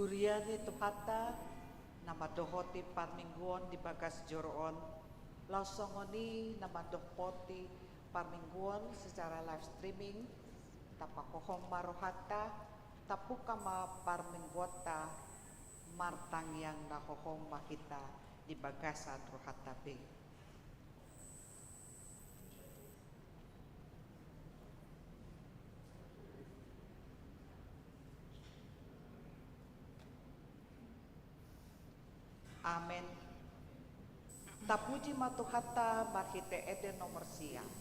Guriani tuhata nama dohoti parmingguon di bagas joroon lausongoni nama dohpoti parmingguon secara live streaming tapakohom marohata tapukama parmingguota martang yang nahohom mahita di bagasan rohata B. Amen. Tapuji matuhata mahite eden nomor siang.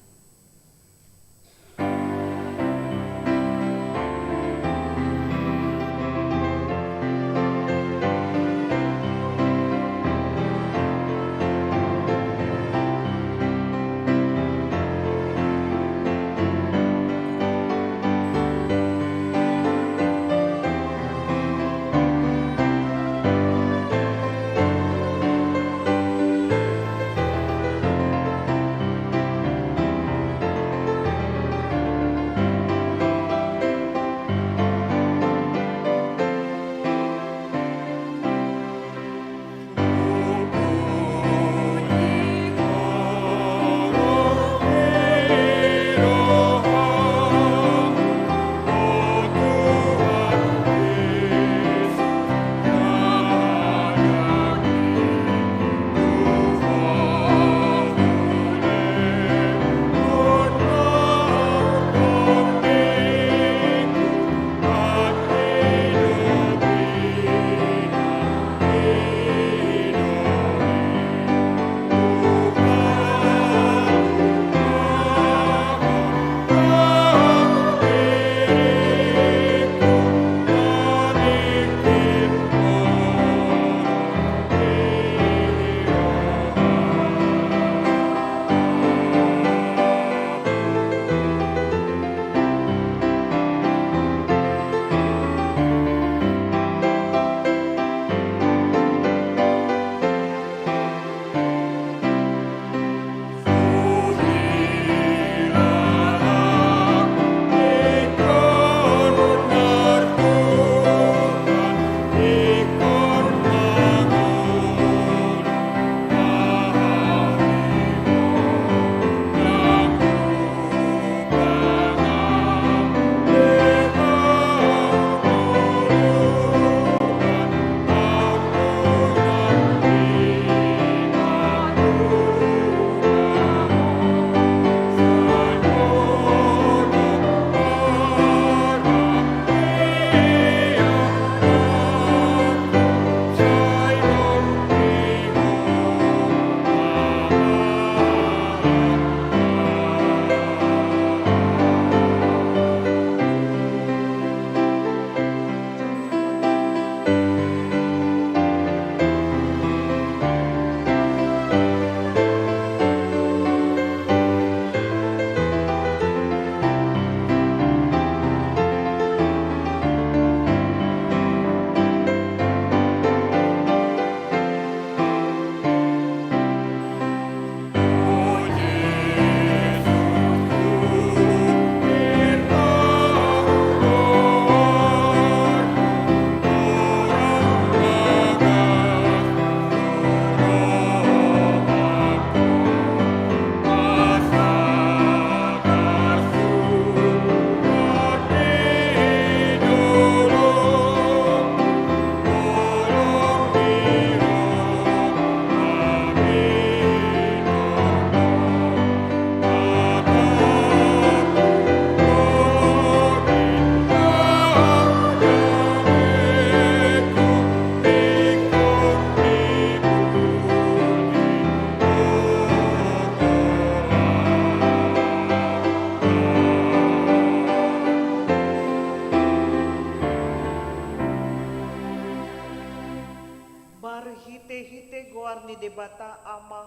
Hite-hite goar ni debata ama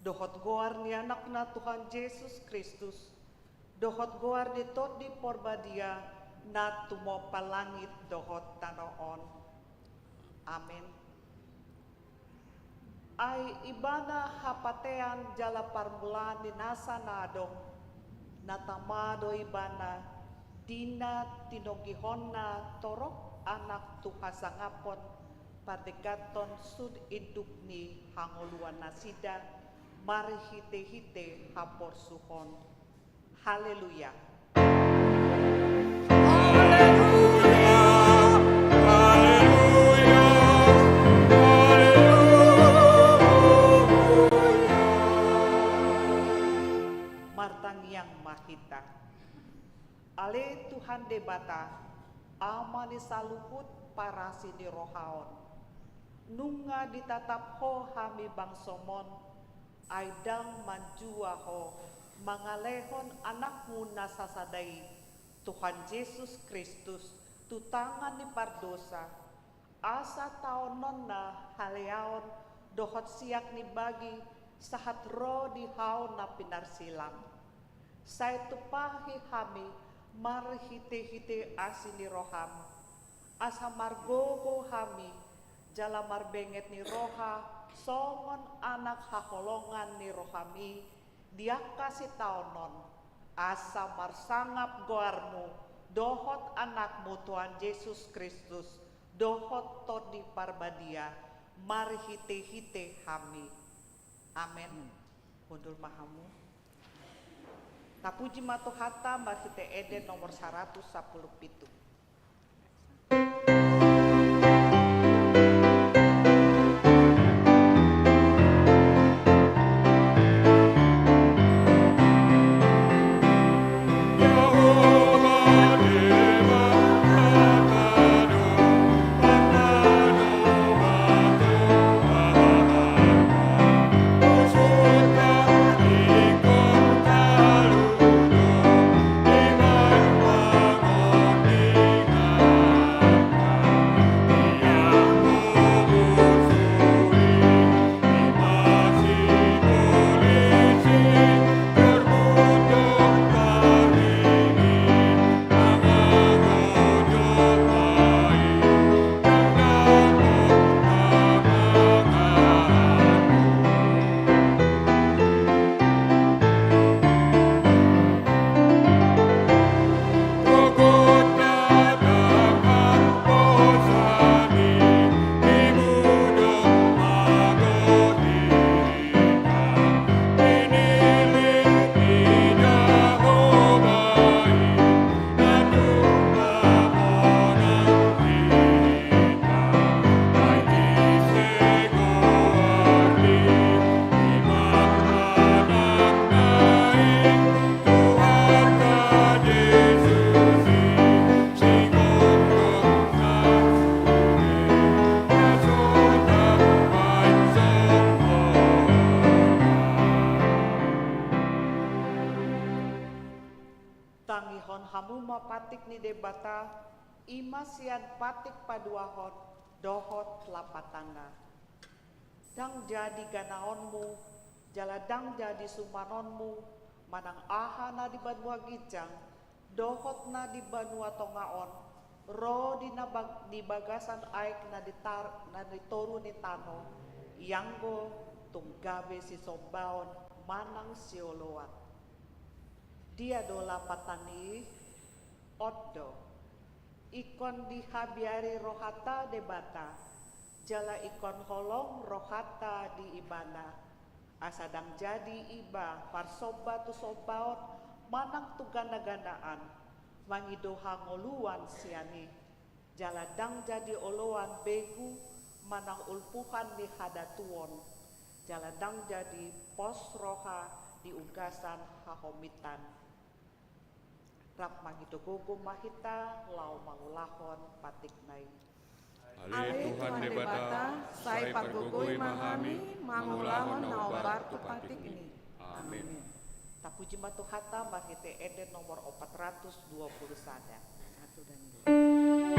dohot goar ni anakna Tuhan Yesus Kristus dohot goar ni tot di porbadia na tumo palangit dohot tanoon. Amen. Ay ibana hapatean jala parmulaan ni nasa nadong natamado ibana dina tinogihon na torok anak Tuhan sangapon padegaton sud iduk ni hangoluan nasida mari hite-hite hapor suhon. Haleluya. Martangiang mahita. Ale Tuhan debata, amani saluput parasi di rohaon. Nunga ditatap ho hami bangsomon, aidang manjua ho, mangalehon anakmu nasasadai, Tuhan Yesus Kristus, tutangan ni pardosa, asa taonon na haleaon, dohot siak ni bagi, sahat ro di haon na pinarsilang. Saya tupahi hami, marhite-hite asini roham, asa margogo hami, jala marbenget ni roha, songon anak haholongan ni rohami, dia kasih taonon, asa marsangap goarmu, dohot anakmu Tuhan Yesus Kristus, dohot todi parbadia, marhite-hite hami. Amin. Kundul mahamu. Tapuji matu hata marhite Eden nomor 110 pitu. Tangihon hamuma patik ni debata, imasian patik paduahon, dohot lapatanga. Dang jadi ganaonmu, jaladang jadi sumanonmu, manang aha na di banua gijang, dohot na di banua tongaon, ro di bagasan aik na ditoru ni tano, yanggo tunggabe si sombaon, manang sioloan. Dia dola patani oddo ikon dihabiari rohata debata jala ikon holong rohata di ibana asadang jadi iba parsoba tu sobaot manang tu gana-ganaan mangidoha ngoluan siani jala dang jadi oloan begu manang ulpuhan di hadatuon jala dang jadi pos roha di ugasan hahomitan. Rap mangido gogo mahita lau mangulahon patik nai. Ale Tuhan debata, sai pargogoi mahami, mangulahon naubar tu patik ini. Amin. Tapuji matu hata mahite Eden nomor 420 sada. 1 dan 2.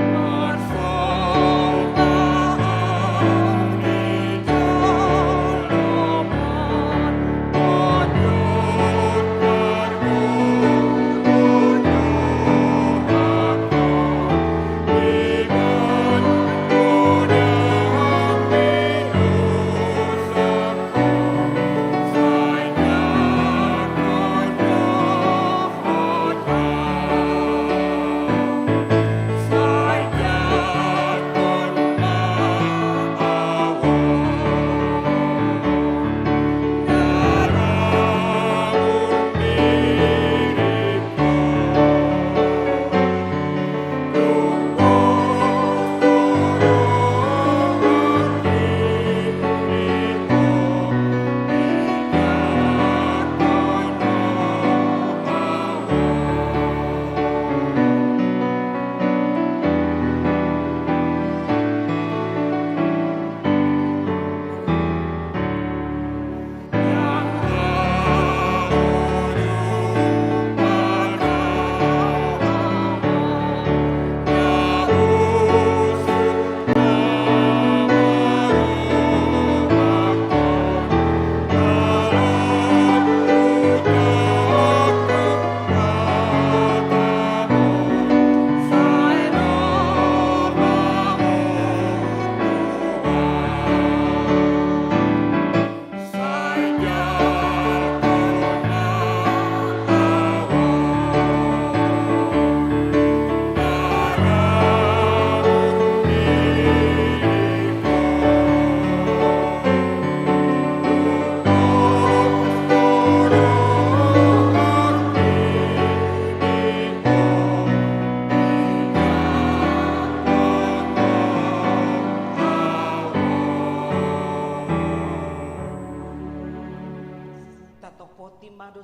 Marfa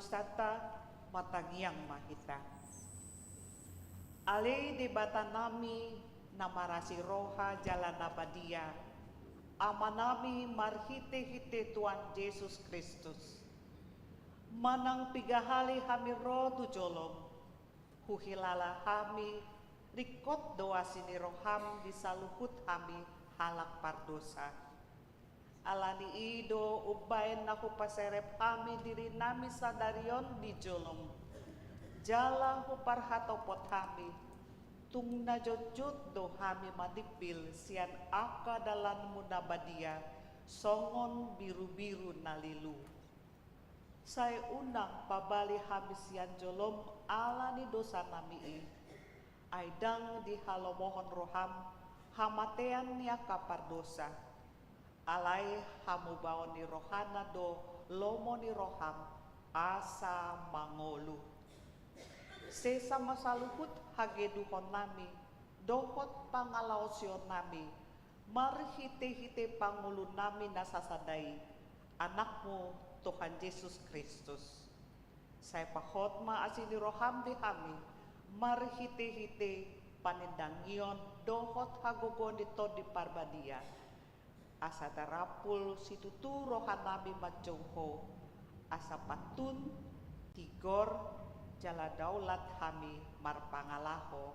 dosata matangiang mahita. Ale debata nami namarasi roha jalan nabadia, ama nami marhite-hite Tuhan Yesus Kristus. Manang pigahali hami roh tu jolom, huhilala hami rikot doa sini roham disaluhut hami halak pardosa. Alani ido ubain nahu paserep hami diri nami sadarion di jolom. Jala hupar hatopot hami, tung najojut do hami madipil sian aka dalan munabadia, songon biru-biru nalilu. Saya undang pabali hami sian jolom alani dosa nami aidang di halomohon roham hamatean nia kapar dosa. Alai hamu baon ni rohana do lomo ni roham asa mangolu. Sesama saluhut hage duhon nami, dohot pangalaosyon nami, marhite-hite pangulu nami nasasadai, anakmu Tuhan Yesus Kristus. Saya pahot ma asini roham di hami, marhite-hite panindangion dohot hagogon dito di parbadia. Asa darapul situtu rohan nami majongho, asa patun, tigor, jala daulat hami marpangalaho,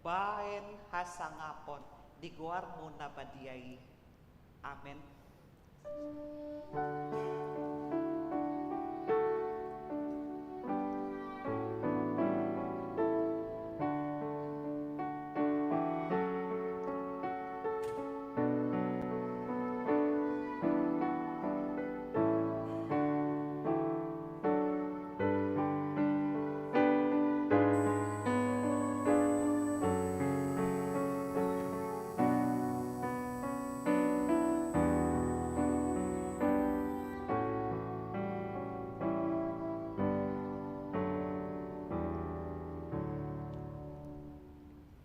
baen hasangapon di guarmu nabadiai. Amin.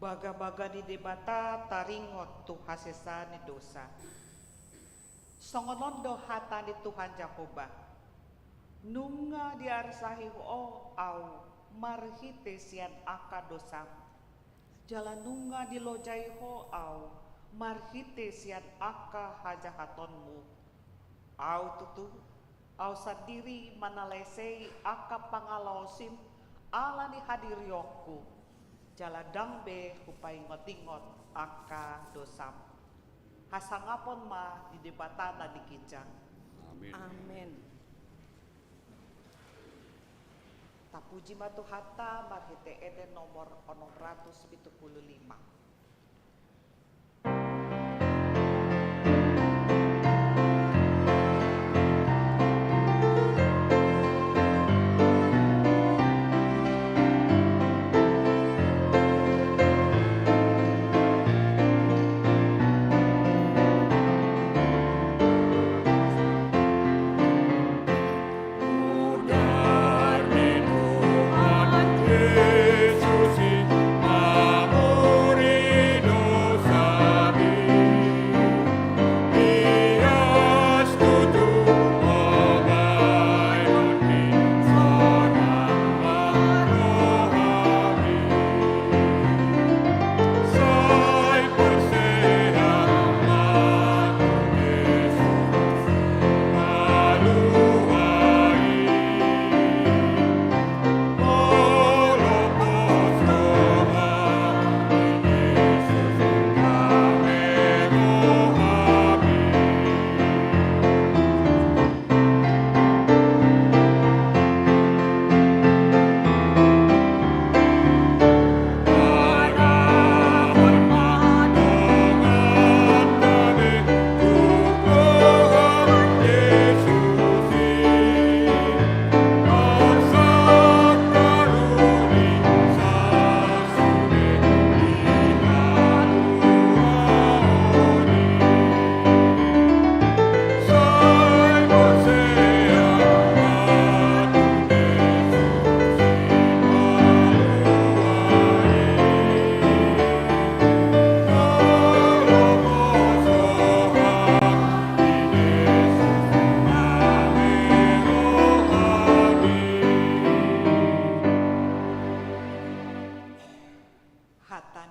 Baga-baga di debata taringot tu hasesa ni dosa. Songonon do hata ni Tuhan Jakoba. Nunga diarsahi o au marhite sian aka dosa. Jalan nunga dilojai ho au marhite sian aka hajahatonmu. Au tutu au sendiri manalesei aka pangalausim ala ni hadirioku. Jaladang be hupai ngotingot aka dosam. Hasangapon ma di debatana di kijang. Amin. Amin. Tapuji matu hata marhite eden nomor 675. Tuhan Yesus, amore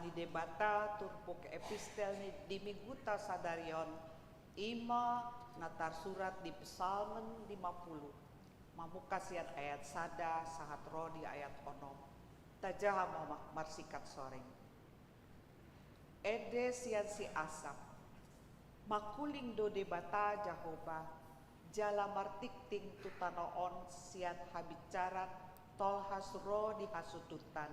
Nani debata turpuk epistel ni dimiguta sadarion ima natar surat di Psalmen 50 mamukasian ayat sada sahat rodi ayat onom tajaha marsikat soreng ede sian si asap makuling do debata Jahoba jala martikting tutanoon sian habicarat tol hasro di hasututan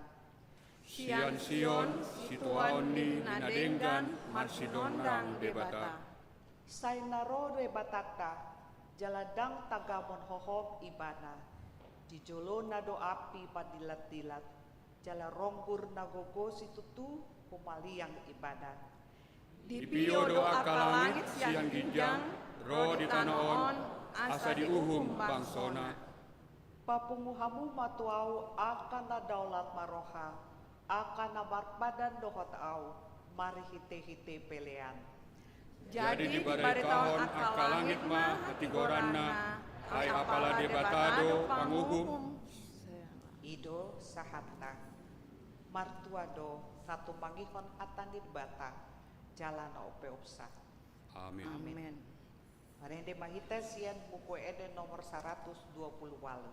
Sian Sion, situan ni nadenggan, marsinondang debata. Sainaro debatata, jaladang tagamon hohom ibana. Dijolo nado api padilat-dilat, jala rongbur nagogo situtu pumaliang ibadah. Di pio doa kalangit siang ginjang, roh di tanaon, asa di uhum bangsona. Papunguhamu matuau akan na daulat maroha, akan na marpadan dohot au, mari hite-hite pelean. Jadi di badai tahun akalangit ma hati goranna, hai apala debatado panguhum. Ido sahatta, martuado satu mangihon atanit bata, jalan ope opsa. Amin. Amin. Marende mahita sian buku eden nomor 120 walu.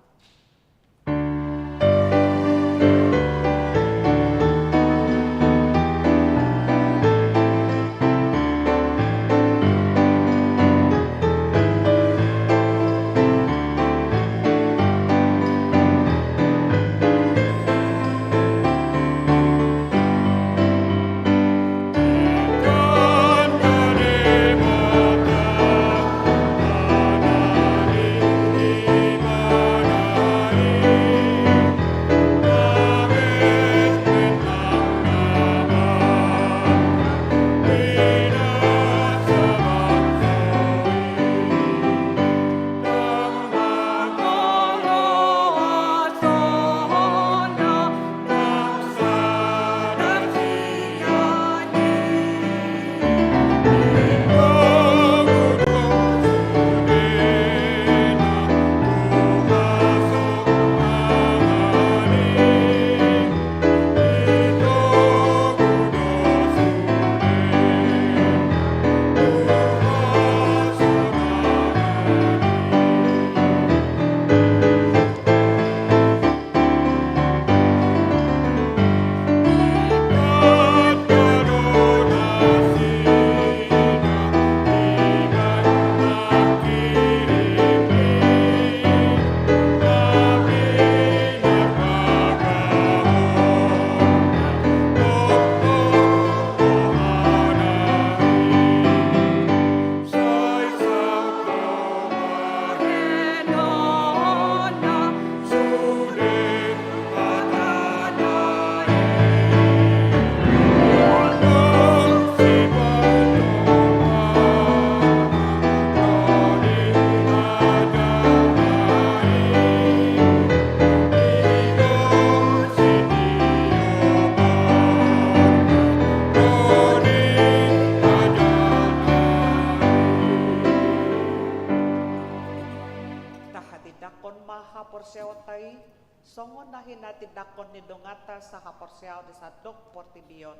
porseotai songon nahin natin dakon ni dongata sa haporseo di sadok portibion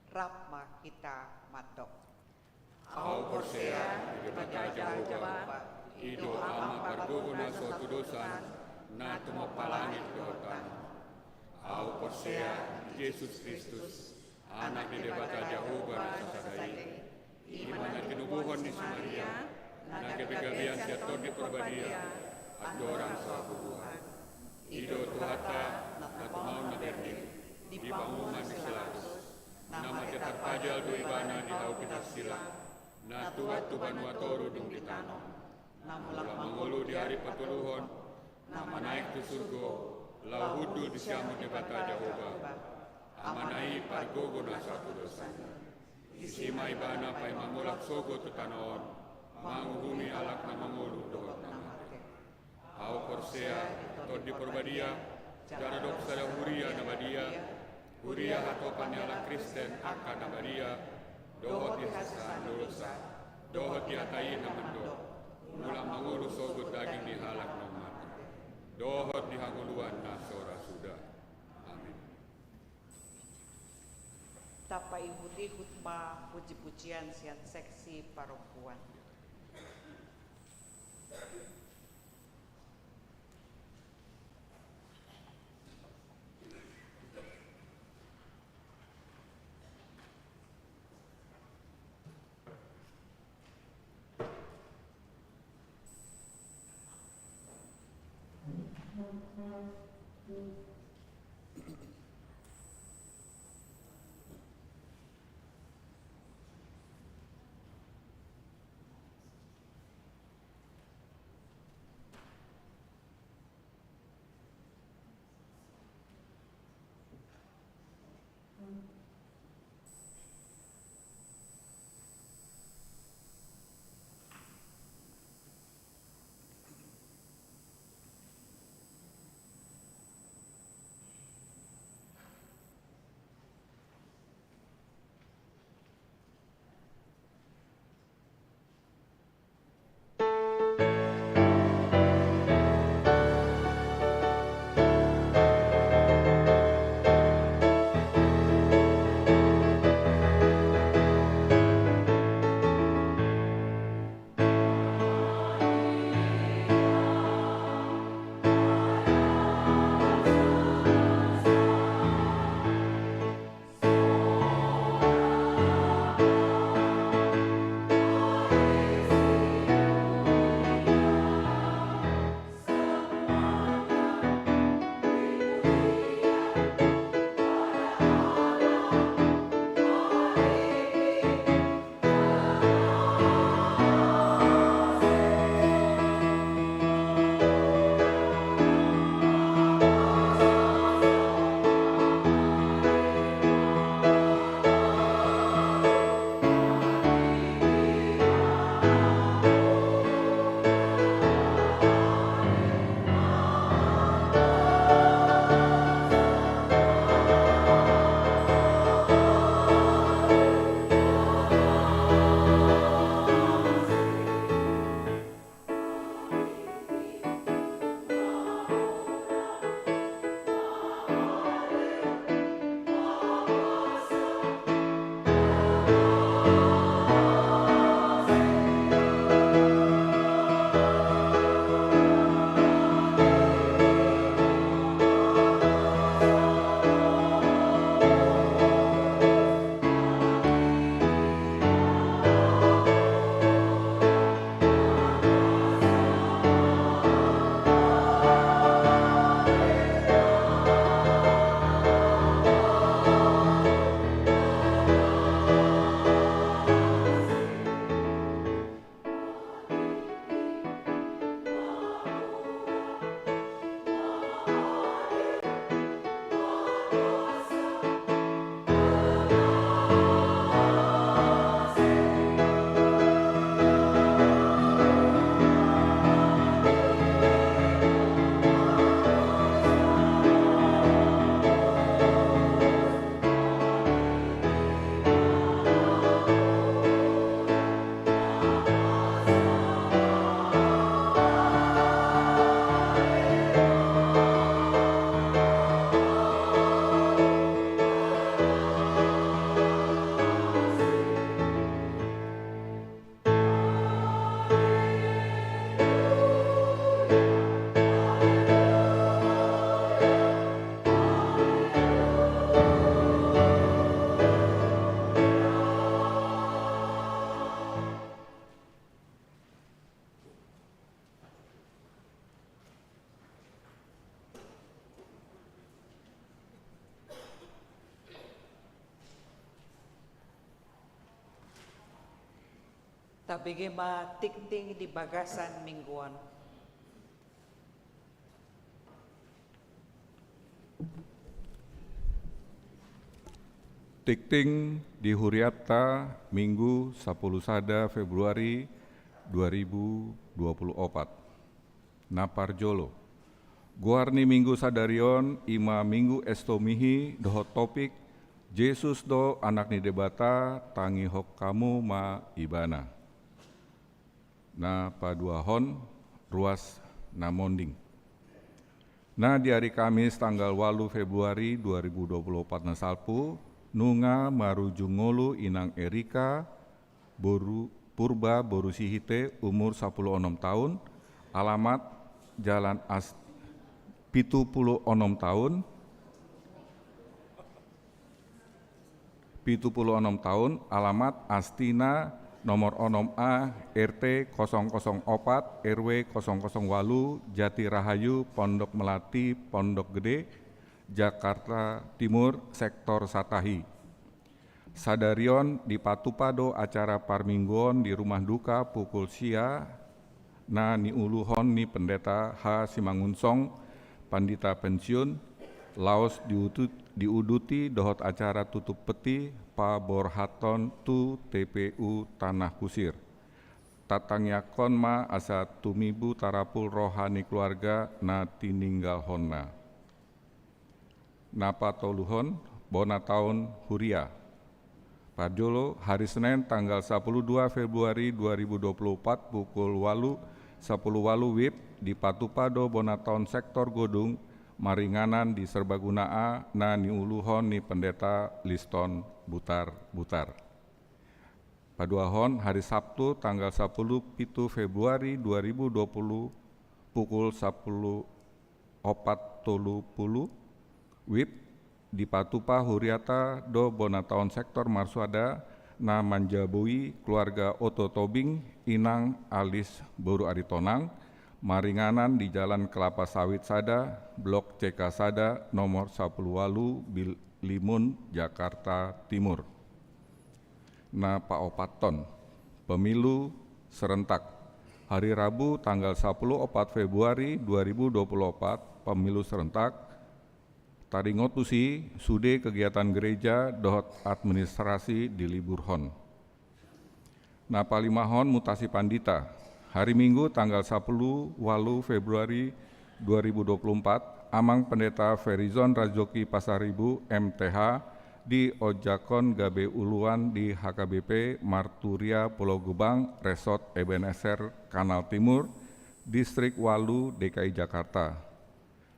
rapma kita matok. Au porsea ibadah Jehova ido ama parguna suatu dosan na tumapalangit dotan. Au porsea Yesus Kristus anak di debata Jehova na sasadai iman na tinubuhon ni si Maria na kebegabian jatuh di perbadia adorang sa bubuhan ido tuhata na tumaw na derdik di panguman di selatus nama terpajal do ibana di hau kita sila na tuat tuban watoru dung ditano na mula mangulu di hari patuluhon nama naik tu surgo lau hudu di siamu di bata Jehova amanai pargogo na satu dosa isima ibana pai mangulak sogo tu tanoon manguhumi alak na mangulu dohot nama au porsea tod di porbadia cara dok sada huria na badia huria hatopan ala Kristen akan na badia dohot di sasaan dosa dohot di atai na mendo mula mangulu sogut daging di halak na mata dohot di hanguluan na sora sudah. Amin. Tapa ihut-ihut ma puji-pujian sian seksi perempuan. Tabige ma ting-ting di bagasan mingguan. Tikting di Huriatta Minggu 10 Sada Februari 2024. Naparjolo. Guarni Minggu Sadarion ima Minggu Estomihi dohot topik Yesus do anak ni debata tangi hok kamu ma ibana. Na paduahon ruas namonding. Na di hari Kamis tanggal 8 Februari 2024 na salpu Nunga Marujungolu Inang Erika Purba Borusihite umur 16 tahun, alamat Jalan 76 tahun, alamat Astina nomor 6A RT 004 RW 008 Jati Rahayu Pondok Melati Pondok Gede Jakarta Timur sektor Satahi. Sadarion di Patupado acara parmingguon di rumah duka pukul sia na ni uluhon ni pendeta H. Simangunsong pandita pensiun laos diuduti dohot acara tutup peti pa borhaton tu TPU Tanah Kusir. Tatangyakon ma asa tumibu tarapul rohani keluarga na tininggal honna. Napa toluhon bona tahun huria. Pajolo hari Senin tanggal 12 Februari 2024 pukul 10 WIB di Patupado bona tahun sektor Godung maringanan di Serbaguna A na ni uluhon ni pendeta Liston Butar. Paduahon hari Sabtu tanggal 10 Februari 2020 pukul 10.40 WIB di Patupa Huriata do Bonataon sektor Marsuada na Manjabui keluarga Oto Tobing Inang Alis Boru Aritonang maringanan di Jalan Kelapa Sawit Sada Blok CK Sada nomor 10 Limun Jakarta Timur. Na Paopaton pemilu serentak hari Rabu tanggal 10 Februari 2024 pemilu serentak taringotusi sude kegiatan gereja dohot administrasi di liburhon. Na palimahon mutasi pandita hari Minggu tanggal 10 Februari 2024 amang pendeta Ferizon Rajoki Pasaribu MTH di Ojakon Gabe Uluan di HKBP Marturia Pulau Gebang Resort Ebenezer Kanal Timur Distrik Walu DKI Jakarta.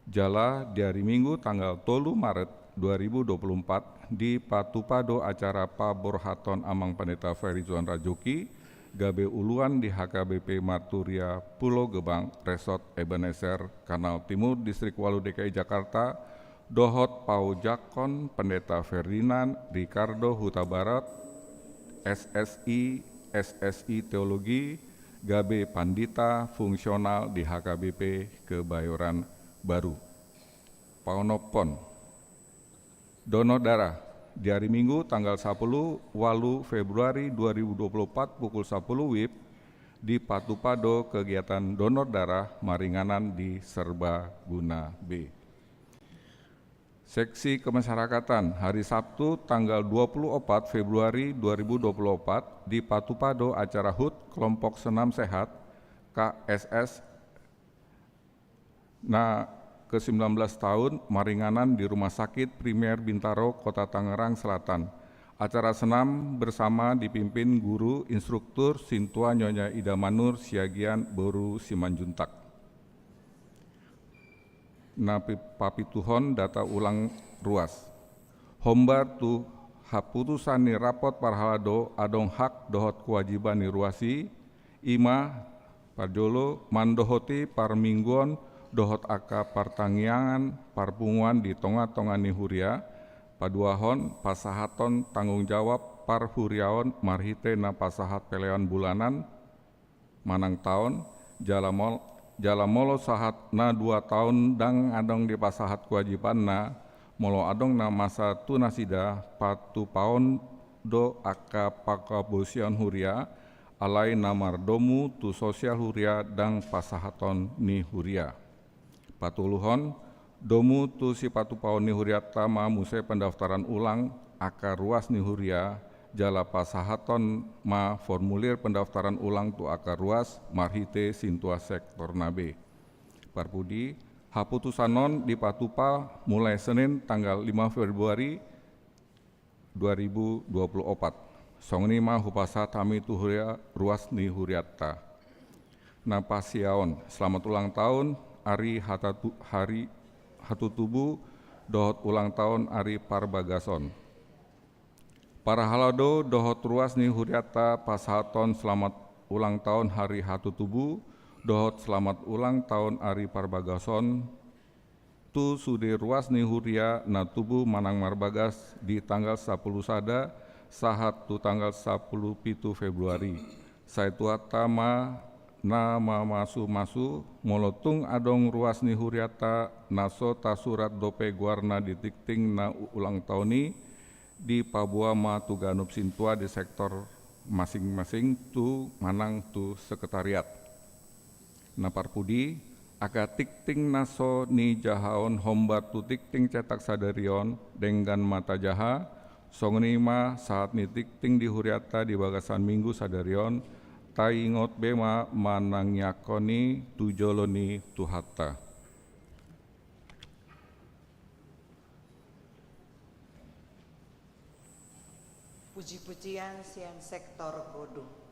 Jala di hari Minggu tanggal 3 Maret 2024 di Patupado acara Paborhaton Amang Pendeta Ferizon Rajoki Gabe Uluan di HKBP Marturia Pulau Gebang Resort Ebenezer Kanal Timur Distrik Walu DKI Jakarta dohot Paujakon Pendeta Ferdinand Ricardo Huta Barat SSI Teologi Gabe Pandita Fungsional di HKBP Kebayoran Baru. Paonopon donor darah di hari Minggu tanggal 10 Februari 2024 pukul 10 WIB di Patupado kegiatan donor darah maringanan di Serbaguna B. Seksi Kemasyarakatan hari Sabtu tanggal 24 Februari 2024 di Patupado acara HUT Kelompok Senam Sehat KSS na ke-19 tahun maringanan di Rumah Sakit Primer Bintaro Kota Tangerang Selatan. Acara senam bersama dipimpin guru instruktur Sintua Nyonya Ida Manur Siagian Boru Simanjuntak. Napi papituhon data ulang ruas. Hombar tu haputusan ni rapot parhalado adong hak dohot kewajiban ni ruasi ima parjolo mandohoti parmingguan dohot aka partangiangan parpunguan di tonga-tonga ni huria paduahon pasahaton tanggung jawab parhuriaon marhite na pasahat peleon bulanan manang tahun jalamolo sahat na 2 tahun dang adong di pasahat kewajiban na molo adong na masa tunasida patu paon do aka pakabosion huria alai namar domu tu sosial huria dang pasahaton ni huria. Patuluhon domu tu si patu paon ni huria tama musai pendaftaran ulang aka ruas ni huria jala pasahaton ma formulir pendaftaran ulang tu aka ruas marhite sintua sektor nabe. Parpudi haputusanon di Patupa mulai Senin tanggal 5 Februari 2024. Songni ma hupasa tami tu huria ruas ni huriatta. Napasiaon selamat ulang tahun Ari Hatutubu dohot ulang tahun Ari Parbagason. Para halado dohot ruas ni huriata pasahaton selamat ulang tahun hari Hatu Tubuh, dohot selamat ulang tahun Ari Parbagason, tu sude ruas ni huria na tubuh manang marbagas di tanggal 10 sada, sahat tu tanggal 10 pitu Februari. Saya tuatama nama masu molotung adong ruas ni huriata naso tasurat dope guarna di tikting na ulang tahun ni di Pabuama tu ganup sintua di sektor masing-masing tu manang tu sekretariat. Na parpudi aga tikting naso ni jahaon homba tu tikting cetak sadarion dengan mata jaha songnima saat ni tikting di huriata di bagasan minggu sadarion taingot bema manang yakoni tujoloni tuhatta. Puji-pujian sian sektor Godo.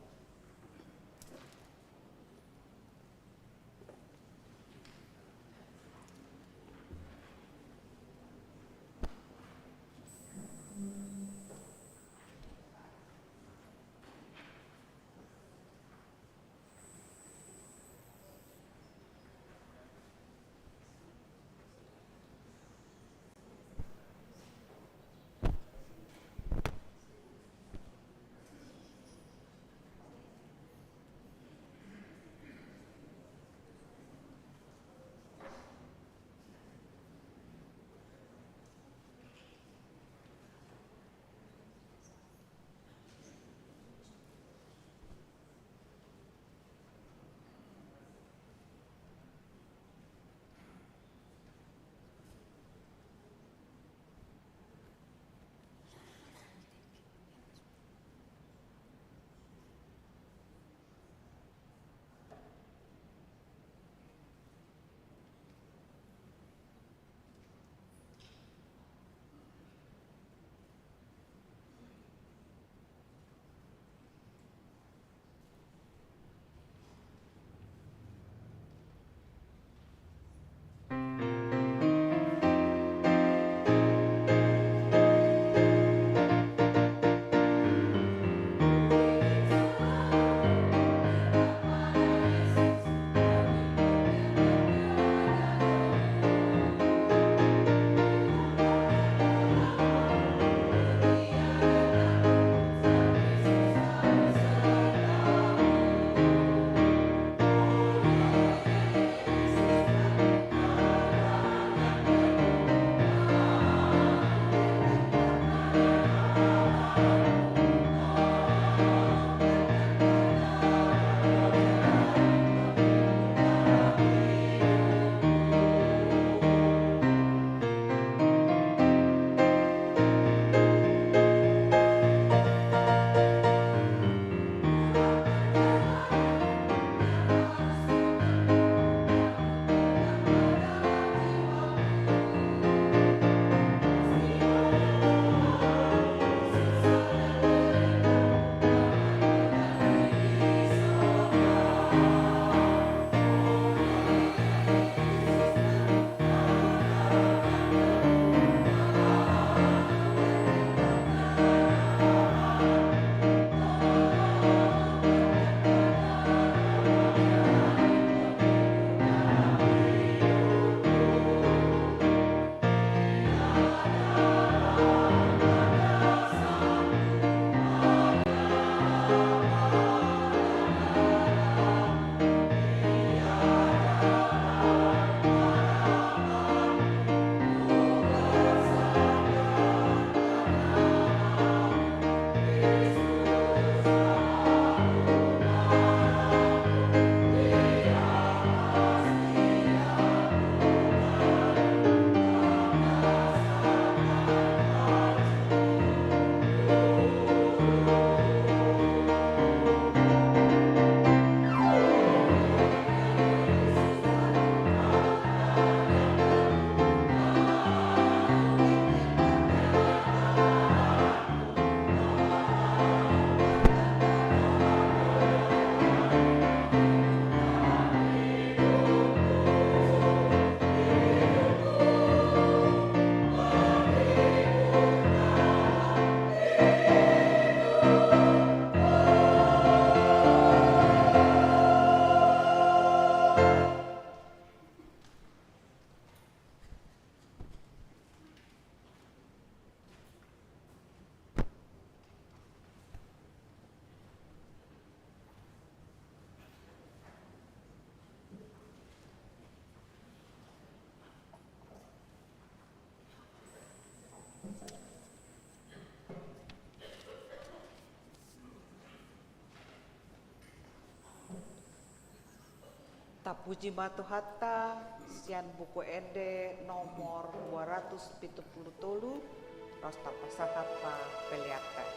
Tapuji batu hatta, sian buku ede nomor 273, rosta pasahat pa peliaka.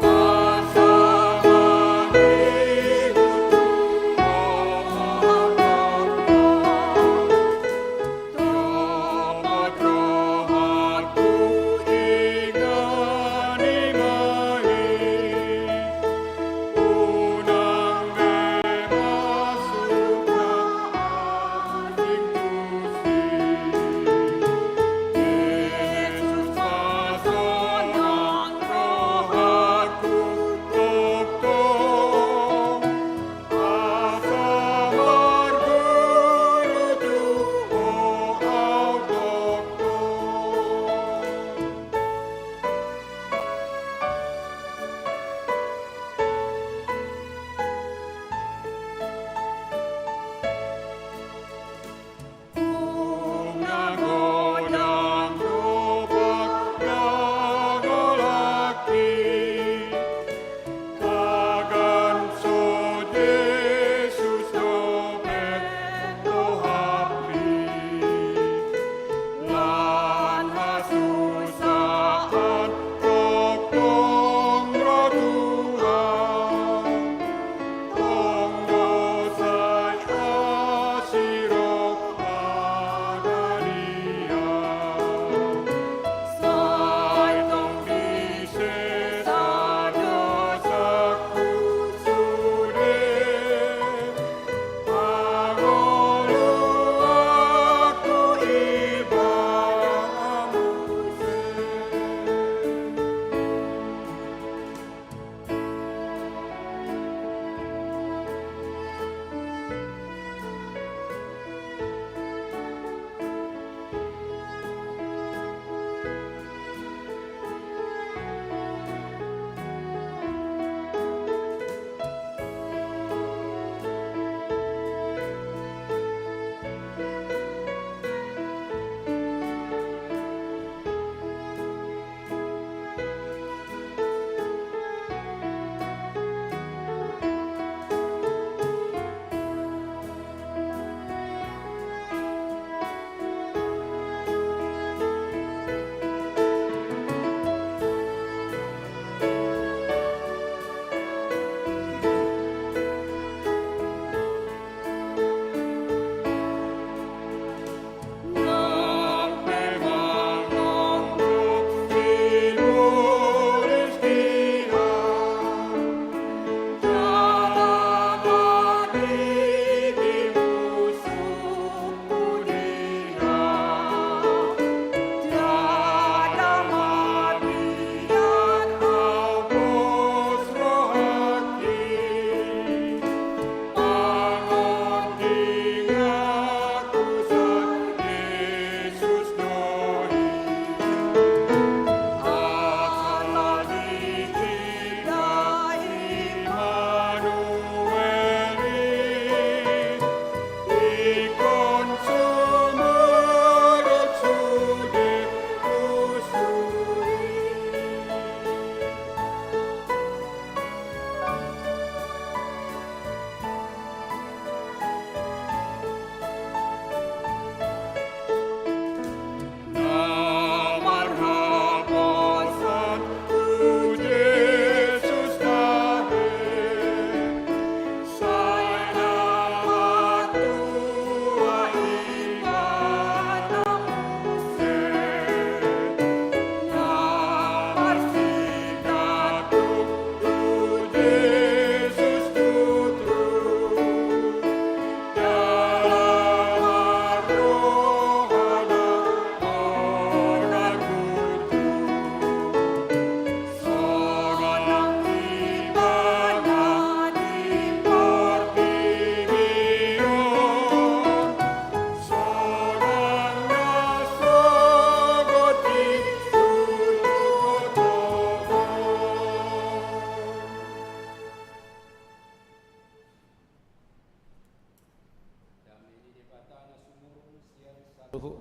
Asa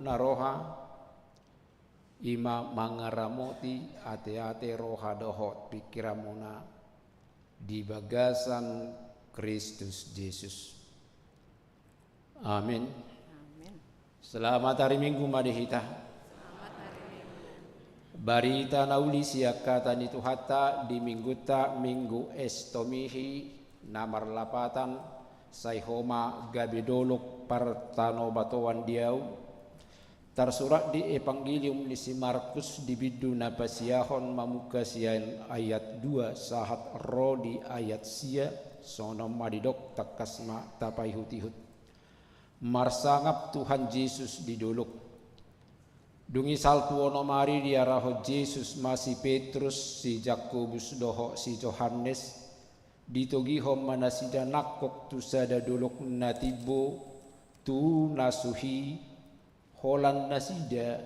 naroha ima mangaramoti ate-ate roha dohot pikiramuna di bagasan Kristus Yesus. Amin. Selamat hari Minggu madihita. Barita nauli siakata nitu hatta di mingguta minggu estomihi namar lapatan saihoma gabidolok partano batoan diau tersurat di Evangelium ni si Markus di bidu napasiahon mamuka sian ayat 2 sahat ro di ayat sia sono madidok takasma tapai hutihut marsangap Tuhan Yesus didolok dungi saltu ono mari dia raho Yesus masih Petrus si Jakobus doho si Yohanes ditogiho manasida nakok tu sada dolok natibo tu nasuhi holan nasida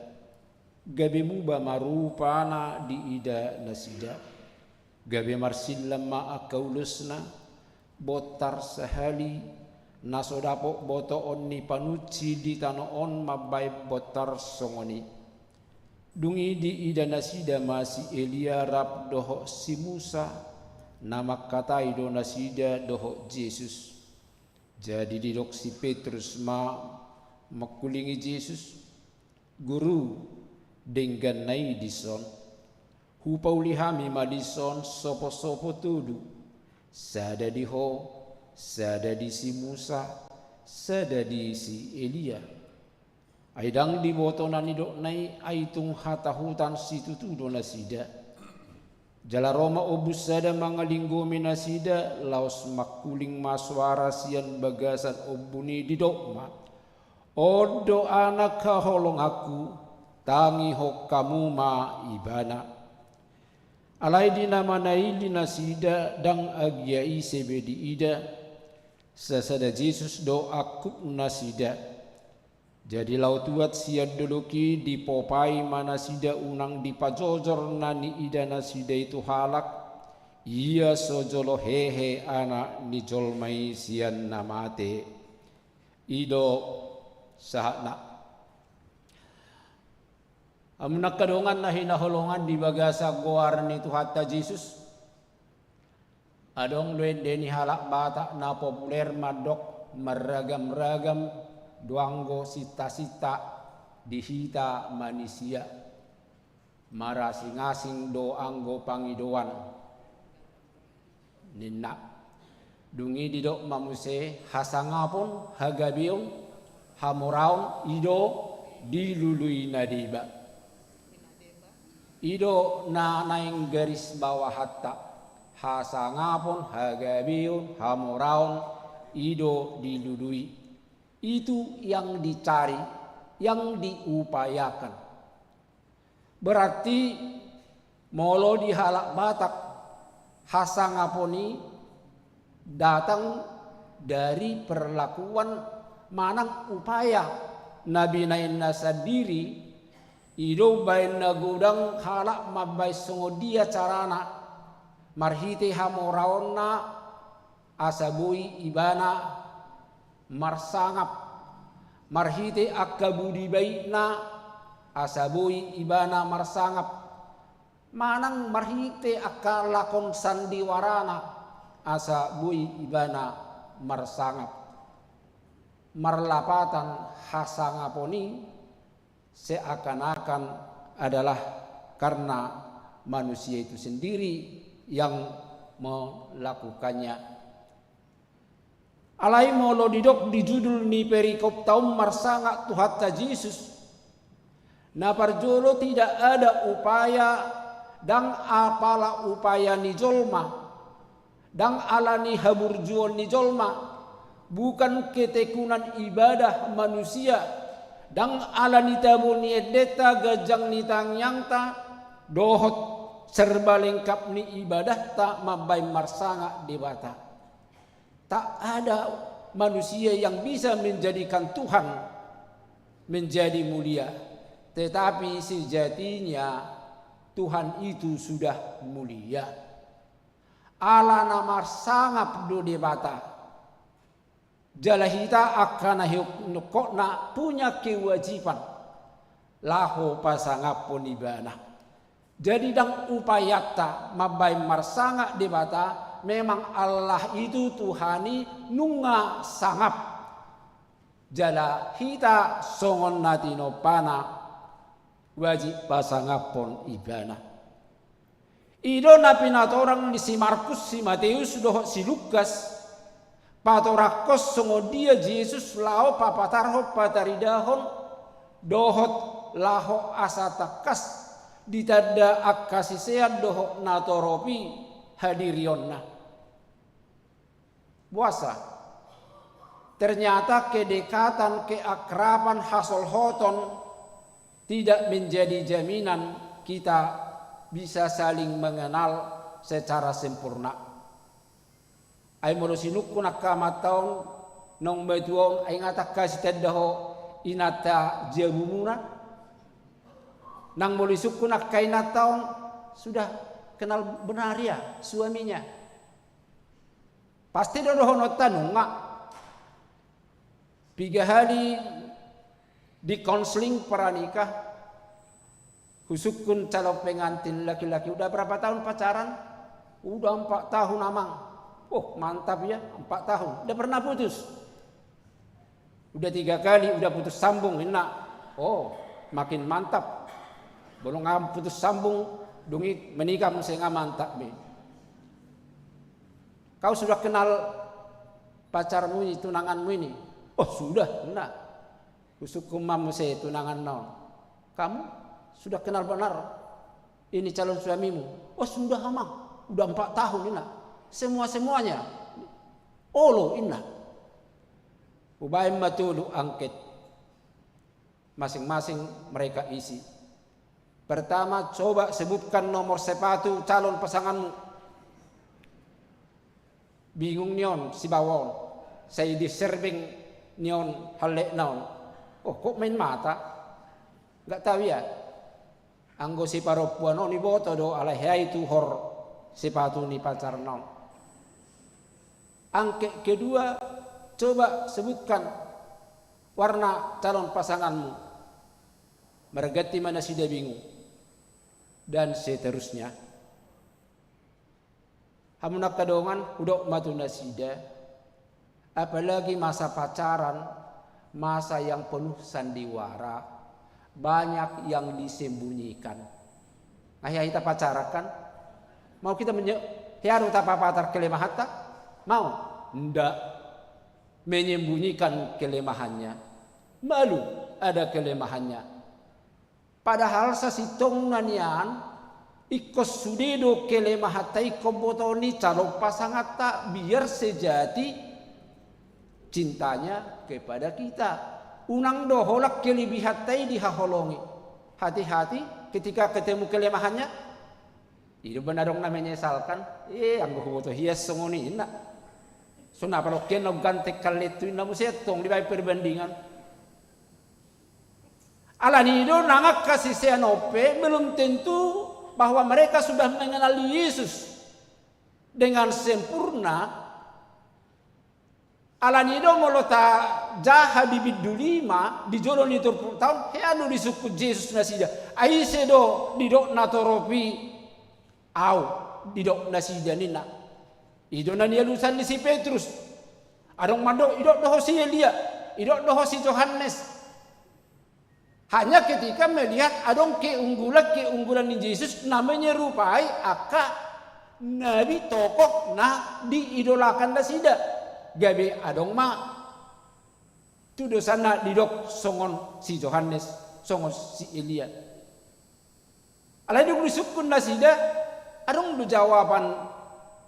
gabe muba marupana di ida nasida gabe marsillam ma akaulusna botar sahali nasodapo boto onni panuci di tano on mabai botar songoni dungi di ida nasida masih Elia rap doho si Musa nama katai do nasida doho Yesus jadi didok si Petrus makulingi Yesus guru dengan nai dison hupauli hami madison sopo-sopo tudu sada diho sada di si Musa, sada di si Elia. Aidang di botonan idok nai aitung hatahutan situ tu dona sida. Jala Roma obus sada mangalinggo minasida laos makuling maswara sian bagasan obuni di dokma. Odo anak kaholong aku tangi hok kamu ma ibana. Alai di nama naili nasida dang agiai sebedi ida. Sesada Yesus doa kuk nasida. Jadi lau tuat siad duluki di popai manasida unang di pajojor nani ida nasida itu halak. Ia sojolo hehe anak ni jolmai sian namate. Ido sahana. Amunak kadongan na hinaholongan di bagasa goar ni Tuhatta Yesus. Adong luen deni halak bata na populer madok meragam-ragam duanggo sita-sita dihita manusia marasing-asing do anggo pangidoan ninna dungi didok mamuse hasangapun hagabiung hamuraun ido dilului nadiba ido na naing garis bawah hatta hasangapun hagabiun hamuraun ido dilului itu yang dicari yang diupayakan berarti molo di halak batak hasangapuni datang dari perlakuan manang upaya nabi nain nasadiri ido bain nagudang halak mabai songodia carana marhite hamoraonna asabui ibana marsangap marhite akabudi baina asabui ibana marsangap manang marhite akalakon sandiwarana asabui ibana marsangap marlapatan hasangaponi seakan-akan adalah karena manusia itu sendiri yang melakukannya. Alai molo didok di judul ni perikop taum marsangak Tuhatta Yesus. Na parjolo tidak ada upaya dang apala upaya ni jolma. Dang alani haburjuon ni jolma. Bukan ketekunan ibadah manusia. Dang alani tabu ni edeta gajang ni tangyangta dohot serba lengkap ni ibadah tak mabai marsangak debata. Tak ada manusia yang bisa menjadikan Tuhan menjadi mulia. Tetapi sejatinya Tuhan itu sudah mulia. Allah nama sangap do debata. Jala hita akan na punya kewajiban laho pasangapon ibana. Jadi dang upayata mabai marsanga debata memang Allah itu Tuhani nunga sangap. Jala hita songon natino pana wajib pasangapon ibana. Ido na pinatorang ni si Markus, si Matius, doho si Lukas, patorakos songo dia Jesus lao papatarho pataridahon dohot laho asatakas ditada akasisean doho natoropi hadirionna. Puasa. Ternyata kedekatan, keakraban, hasol hoton tidak menjadi jaminan kita bisa saling mengenal secara sempurna. Ay mo sinukko nakamataon nong betuong ay ngatak kasitadaho inata jabumuna. Nang molisukko nakainataon sudah kenal benar ya suaminya. Pasti dodoho tanong nga. 3 hari di konseling pranikah. Husukun calon pengantin laki-laki. Udah berapa tahun pacaran? Udah 4 tahun amang. Oh mantap ya, 4 tahun. Udah pernah putus? Udah 3 kali, udah putus sambung. Enak. Oh makin mantap. Belum putus sambung, dungi menikah mesti mantap. Kau sudah kenal pacarmu ini, tunanganmu ini? Oh sudah, enak. Husukun mamu saya tunangan naon. Kamu? Sudah kenal benar ini calon suamimu? Oh sudah amang, udah 4 tahun ini. Semuanya. Olo inna. Ubay matulu angket. Masing-masing mereka isi. Pertama coba sebutkan nomor sepatu calon pasanganmu. Bingung nion si bawon. Saya diserbing nion halek naon. Oh kok main mata? Gak tahu ya. Anggo si paropuan ni boto do alahai tu hor sepatu ni pacar non. Angke kedua coba sebutkan warna calon pasanganmu. Mergati mana sudah bingung. Dan seterusnya. Hamunak kadongan udok matu nasida. Apalagi masa pacaran, masa yang penuh sandiwara. Banyak yang disembunyikan. Ayah kita pacarakan, mau kita hiaru tapapatar kelemahan tak? Mau? Ndak. Menyembunyikan kelemahannya. Malu ada kelemahannya. Padahal sasitong nanian ikos sudedo kelemahatai kombotoni calon pasangan tak biar sejati cintanya kepada kita. Unang doholak kelebihatai dihaholongi. Hati-hati ketika ketemu kelemahannya. Itu benar dong namanya menyesalkan. Anggo huboto hias songoni ina. So napalo keno gantek kaletu ina musetong di bay perbandingan. Alanido nangak kasih seanope belum tentu bahwa mereka sudah mengenal Yesus dengan sempurna. Alanido molota jaha bibit dulima di jolo ni 30 tahun heanu di suku Yesus nasida aise do didok natoropi au didok nasida nina ido nani lusan ni si Petrus adong mando idok doho si Elia idok doho si Yohanes hanya ketika melihat adong keunggulan ni Yesus namanya rupai aka nabi tokoh na diidolakan nasida gabe adong ma tu dosana didok songon si Yohanes songon si Elia alai duk disukun nasida adong du jawaban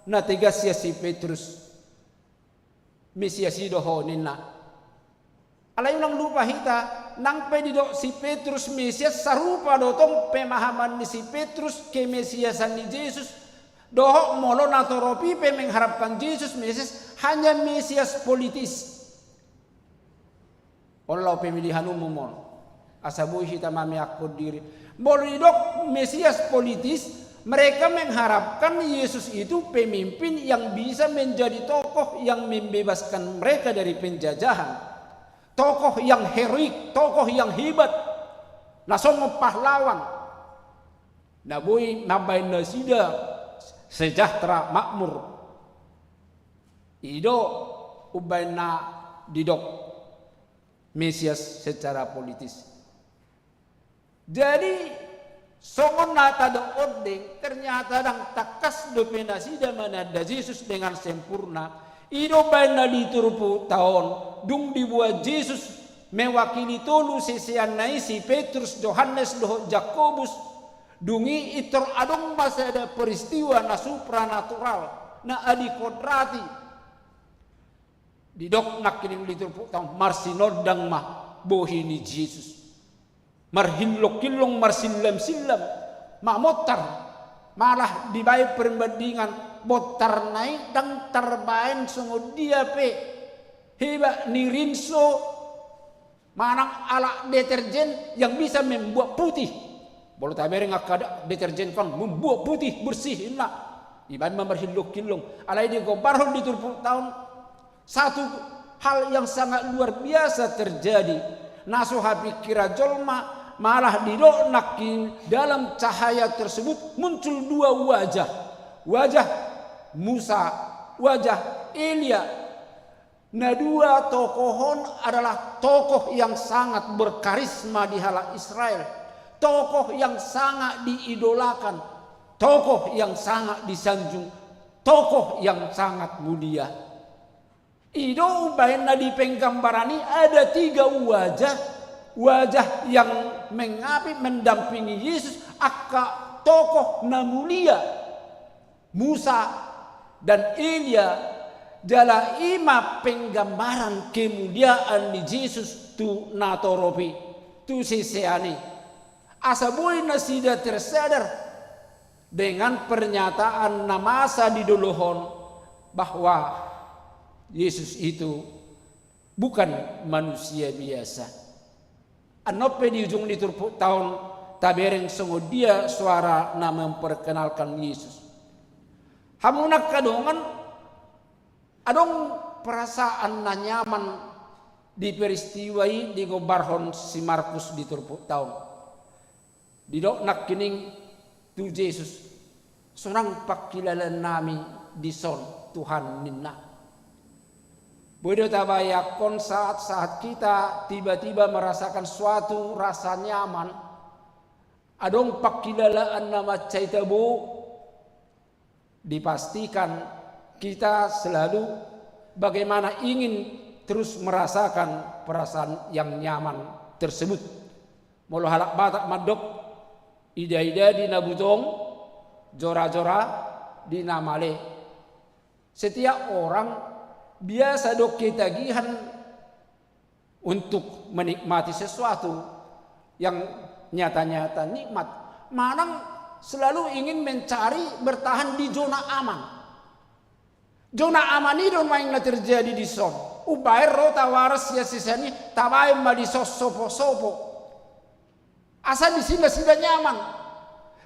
na tegas ya si Petrus Mesias doho nina alai ulang lupa hita nang pe didok si Petrus Mesias sarupa dotong pemahaman ni si Petrus ke Mesiasan ni Yesus doho molo natoropi pe mengharapkan Yesus Mesias hanya Mesias politis. Allah pemilihan umum. Asabuhi hita mami akod diri. Boleh dok Mesias politis Mereka mengharapkan Yesus itu pemimpin yang bisa menjadi tokoh yang membebaskan mereka dari penjajahan. Tokoh yang heroik, tokoh yang hebat. Nasongo pahlawan. Naboy nabay nasida sejahtera makmur. Ido ubay na didok Mesias secara politis. Jadi songon nata do ordeng ternyata dang takas do penasida manada Yesus dengan sempurna. Ido bana liturpu tahun dung dibuat Yesus mewakili tolu sesian naisi Petrus, Yohanes, do Jakobus. Dungi itor adong masa ada peristiwa na supranatural na adi kodrati. Didok nak kining liturpu tahun marsinodang mah bohini Yesus. Marhillok-hillong marsilam-silam mamotar malah dibayar perbandingan botar naik dan terbain sungguh dia pe heba nirinso manang ala deterjen yang bisa membuat putih boleh tabere ngakada deterjen kan membuat putih bersih inna iban marhillok-hillong alai di gobarhon di turpuk tahun satu hal yang sangat luar biasa terjadi nasuha pikira jolma malah didonakin dalam cahaya tersebut muncul dua wajah. Wajah Musa, wajah Elia. Nah dua tokohon adalah tokoh yang sangat berkarisma di hala Israel. Tokoh yang sangat diidolakan. Tokoh yang sangat disanjung. Tokoh yang sangat mulia. Ido ubaina di penggambarani ada tiga wajah. Wajah yang mengapi mendampingi Yesus akka tokoh na mulia Musa dan Elia jala ima penggambaran kemuliaan di Yesus tu natoropi tu siseani asabui nasida tersadar dengan pernyataan namasa di dolohon bahwa Yesus itu bukan manusia biasa. Anope di ujung liturpuk tahun tabereng sungguh dia suara na memperkenalkan Yesus. Hamunak kadongan adong perasaan na nyaman di peristiwai di gobarhon si Markus di turpuk tahun. Didok nak kining tu Yesus sunang pakilalan nami di son Tuhan ninna. Bodoh tabayakon saat kita tiba-tiba merasakan suatu rasa nyaman. Adong pakilalaan nama caitabu. Dipastikan kita selalu bagaimana ingin terus merasakan perasaan yang nyaman tersebut. Molo halak batak madok. Ida-ida di nabutong. Jora-jora di namale. Setiap orang biasa dok ketagihan untuk menikmati sesuatu yang nyata-nyata nikmat. Manang selalu ingin mencari bertahan di zona aman. Zona aman itu yang terjadi di son. Ubair rota waras ya sisani tabai mali sopo-sopo. Asal di sini sudah nyaman.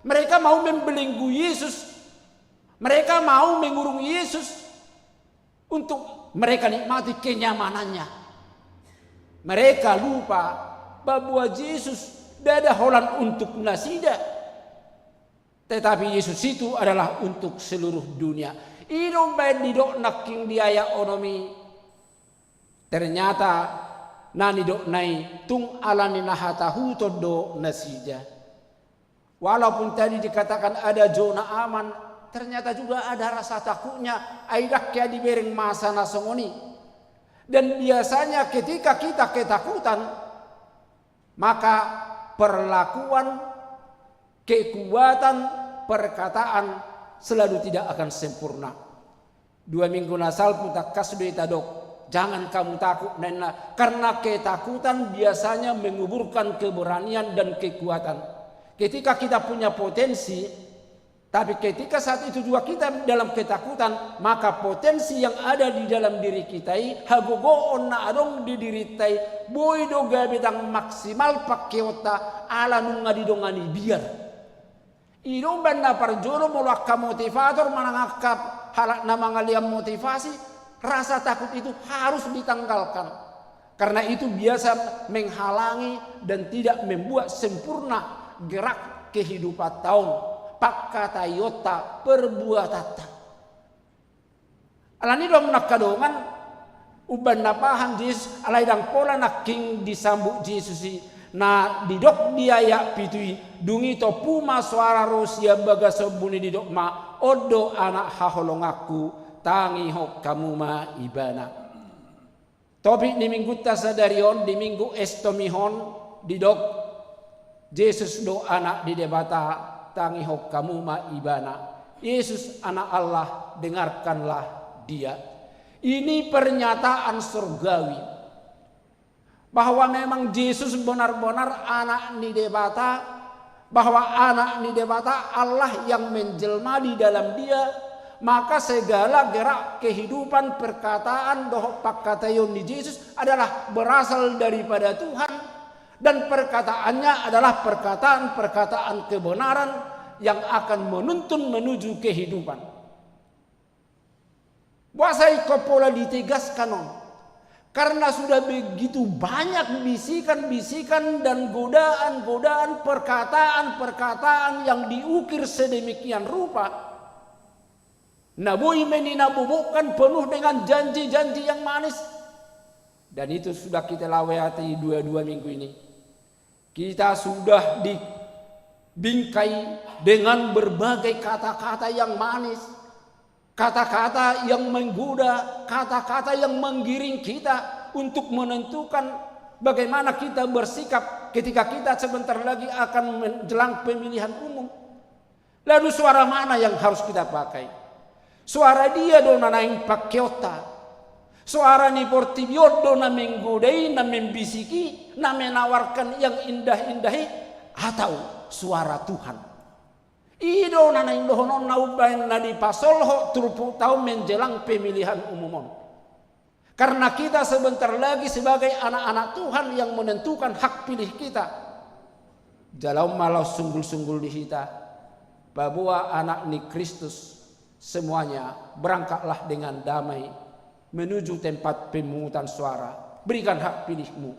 Mereka mau membelenggu Yesus. Mereka mau mengurung Yesus untuk mereka nikmati kenyamanannya. Mereka lupa bahwa Yesus dada holan untuk nasida. Tetapi Yesus itu adalah untuk seluruh dunia. Idong baik didok naking biaya onomi. Ternyata nani dok nai tung alani nahatahu todo nasida. Walaupun tadi dikatakan ada zona aman, ternyata juga ada rasa takutnya aidak ya dibereng masa nasongoni. Dan biasanya ketika kita ketakutan, maka perlakuan, kekuatan, perkataan selalu tidak akan sempurna. 2 minggu nasal putak kasdoi tadok, jangan kamu takut nena, karena ketakutan biasanya menguburkan keberanian dan kekuatan. Ketika kita punya potensi, tapi ketika saat itu juga kita dalam ketakutan, maka potensi yang ada di dalam diri kita hagogo onna adong di diri tai boy doga betang maksimal pakai otak ala nunga didongani biar Ido banda parjono mulak motivator manangakap halak na mangaliam motivasi, rasa takut itu harus ditanggalkan. Karena itu biasa menghalangi dan tidak membuat sempurna gerak kehidupan tahun. Pakkata yota perbuatata. Alani dong nakadongan uban napahan Yesus alai dang pola naking disambut Yesus na didok biaya pitui dungi to puma suara rosia baga sobuni didok ma odo anak haholong aku tangi hok kamu ma ibana. Topik di minggu tasadarion di minggu estomihon didok Yesus do anak di debata tangi hok kamu ma ibana. Yesus anak Allah, dengarkanlah dia. Ini pernyataan surgawi bahwa memang Yesus benar-benar anak nidebata, bahwa anak nidebata Allah yang menjelma di dalam dia, maka segala gerak kehidupan perkataan doh pakkatayon di Yesus adalah berasal daripada Tuhan, dan perkataannya adalah perkataan-perkataan kebenaran yang akan menuntun menuju kehidupan. Wasai pola ditegaskan karena sudah begitu banyak bisikan-bisikan dan godaan-godaan perkataan-perkataan yang diukir sedemikian rupa. Nabui meninabubukan penuh dengan janji-janji yang manis. Dan itu sudah kita lawati 2 minggu ini. Kita sudah dibingkai dengan berbagai kata-kata yang manis. Kata-kata yang menggoda, kata-kata yang menggiring kita untuk menentukan bagaimana kita bersikap ketika kita sebentar lagi akan menjelang pemilihan umum. Lalu suara mana yang harus kita pakai? Suara dia dona naing pakiota. Suara ni portibiot dona menggodai, na membisiki, na menawarkan yang indah-indahi, atau suara Tuhan. Ido na indohonon na ubain na di pasolho 30 tahun menjelang pemilihan umum. Karena kita sebentar lagi sebagai anak-anak Tuhan yang menentukan hak pilih kita. Jalau malau sunggul-sunggul di kita. Bahwa anak ni Kristus semuanya berangkatlah dengan damai menuju tempat pemungutan suara. Berikan hak pilihmu.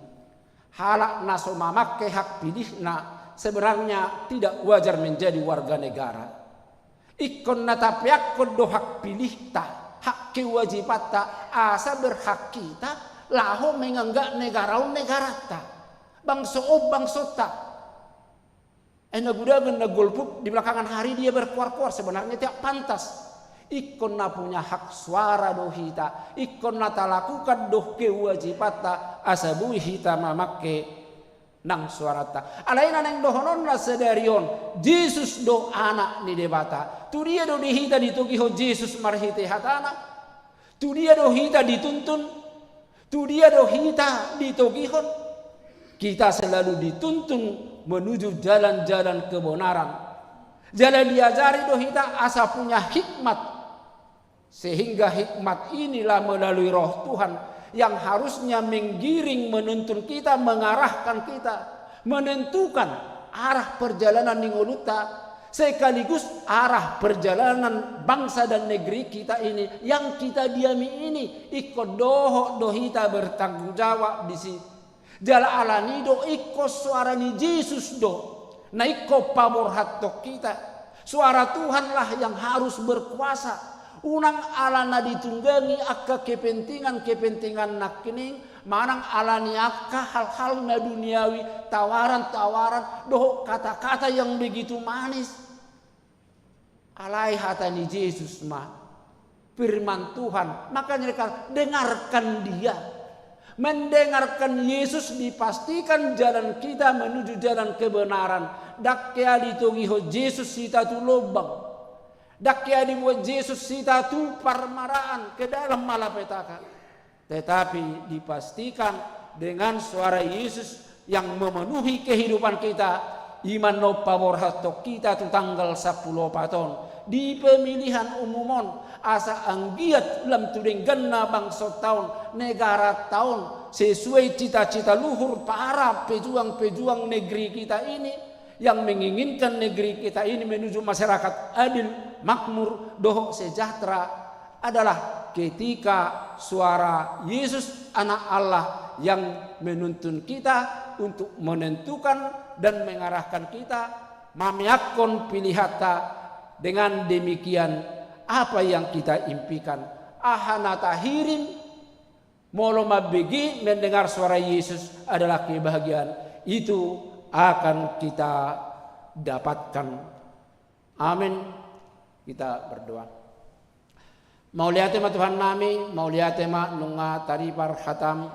Halak naso mamakai hak pilih na sebenarnya tidak wajar menjadi warga negara. Ikon natapiak kodo hak pilih ta, hak kewajiban ta, asa berhak kita, laho menganggap negara ta, bangsa ta. Nagudagan nagolput di belakangan hari dia berkuar-kuar sebenarnya tidak pantas. Ikon na punya hak suara dohita, ikon na talakukan doh kewajiban ta, asa bui hita mamakai nang suarata. Alaina nang dohonon na sedarion Jesus do anak ni debata. Tu dia do dihita ditugiho Jesus marhite hatana. Tu dia do hita dituntun. Tu dia do hita ditugihon. Kita selalu dituntun menuju jalan-jalan kebenaran. Jalan diajari do hita asa punya hikmat. Sehingga hikmat inilah melalui roh Tuhan yang harusnya menggiring, menuntun kita, mengarahkan kita, menentukan arah perjalanan ningoluta, sekaligus arah perjalanan bangsa dan negeri kita ini yang kita diami ini. Ikut doho dohita bertanggung jawab di sini. Jala alani do ikut suara ni Yesus do, na ikut pabor hatok kita. Suara Tuhanlah yang harus berkuasa. Unang alana ditunggangi akka kepentingan nakining, manang alani akka hal-hal na duniawi, tawaran-tawaran, doh kata-kata yang begitu manis. Alai hatani Yesus mah firman Tuhan, makanya dengarkan dia. Mendengarkan Yesus dipastikan jalan kita menuju jalan kebenaran. Dakya ditugiho Yesus sita tu lobang. Dakya dibuat Yesus sita tu parmaraan ke dalam malapetaka. Tetapi dipastikan dengan suara Yesus yang memenuhi kehidupan kita. Iman no pabor hatok kita tu tanggal 10 paton. Di pemilihan umumon asa anggiat lam tudeng genna bangsa tahun negara tahun sesuai cita-cita luhur para pejuang-pejuang negeri kita ini yang menginginkan negeri kita ini menuju masyarakat adil, makmur, doho sejahtera adalah ketika suara Yesus anak Allah yang menuntun kita untuk menentukan dan mengarahkan kita mamiakon pilihata. Dengan demikian apa yang kita impikan ahana tahirin molo mabegi mendengar suara Yesus adalah kebahagiaan itu akan kita dapatkan. Amin. Kita berdoa. Mau lihat tema Tuhan nami, mau lihat tema nunga taripar hatam